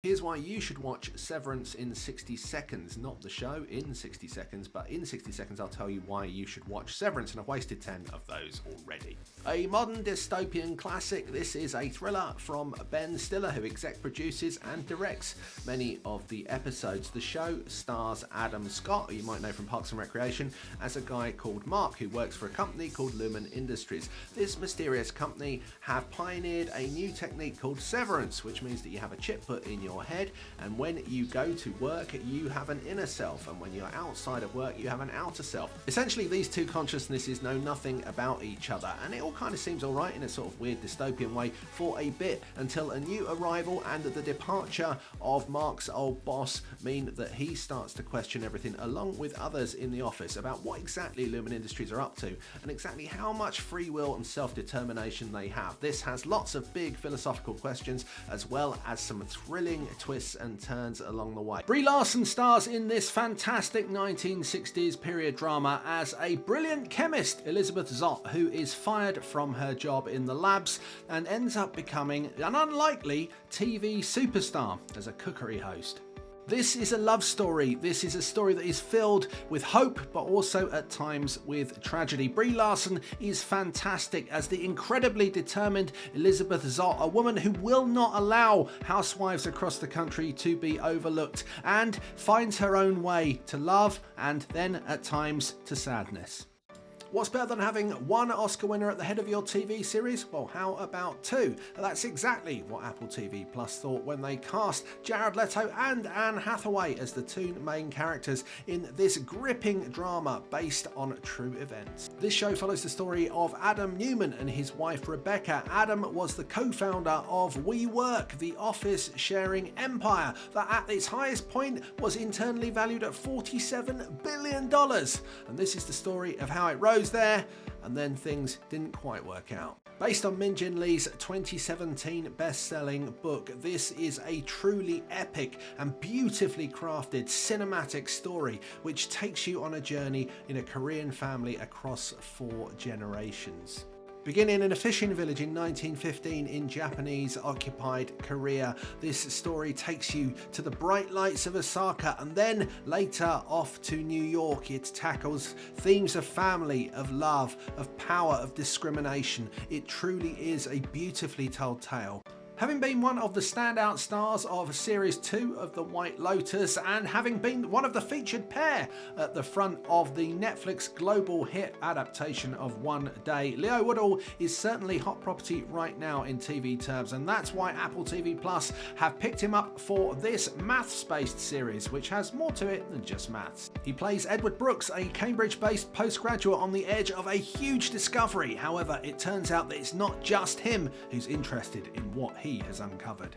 Here's why you should watch Severance in 60 seconds. Not the show in 60 seconds, but in 60 seconds I'll tell you why you should watch Severance, and I've wasted 10 of those already. A modern dystopian classic, this is a thriller from Ben Stiller, who exec produces and directs many of the episodes. The show stars Adam Scott, who you might know from Parks and Recreation, as a guy called Mark, who works for a company called Lumen Industries. This mysterious company have pioneered a new technique called severance, which means that you have a chip put in your head, and when you go to work you have an inner self, and when you're outside of work you have an outer self. Essentially these two consciousnesses know nothing about each other, and it all kind of seems alright in a sort of weird dystopian way for a bit, until a new arrival and the departure of Mark's old boss mean that he starts to question everything, along with others in the office, about what exactly Lumen Industries are up to and exactly how much free will and self-determination they have. This has lots of big philosophical questions as well as some thrilling twists and turns along the way. Brie Larson stars in this fantastic 1960s period drama as a brilliant chemist, Elizabeth Zott, who is fired from her job in the labs and ends up becoming an unlikely TV superstar as a cookery host. This is a love story. This is a story that is filled with hope, but also at times with tragedy. Brie Larson is fantastic as the incredibly determined Elizabeth Zott, a woman who will not allow housewives across the country to be overlooked, and finds her own way to love and then at times to sadness. What's better than having one Oscar winner at the head of your TV series? Well, how about two? That's exactly what Apple TV Plus thought when they cast Jared Leto and Anne Hathaway as the two main characters in this gripping drama based on true events. This show follows the story of Adam Newman and his wife Rebecca. Adam was the co-founder of WeWork, the office sharing empire that at its highest point was internally valued at $47 billion. And this is the story of how it rose there, and then things didn't quite work out. Based on Min Jin Lee's 2017 best-selling book, this is a truly epic and beautifully crafted cinematic story which takes you on a journey in a Korean family across 4 generations. Beginning in a fishing village in 1915 in Japanese-occupied Korea, this story takes you to the bright lights of Osaka and then later off to New York. It tackles themes of family, of love, of power, of discrimination. It truly is a beautifully told tale. Having been one of the standout stars of Series 2 of The White Lotus, and having been one of the featured pair at the front of the Netflix global hit adaptation of One Day, Leo Woodall is certainly hot property right now in TV terms, and that's why Apple TV Plus have picked him up for this maths-based series, which has more to it than just maths. He plays Edward Brooks, a Cambridge-based postgraduate on the edge of a huge discovery. However, it turns out that it's not just him who's interested in what he has uncovered.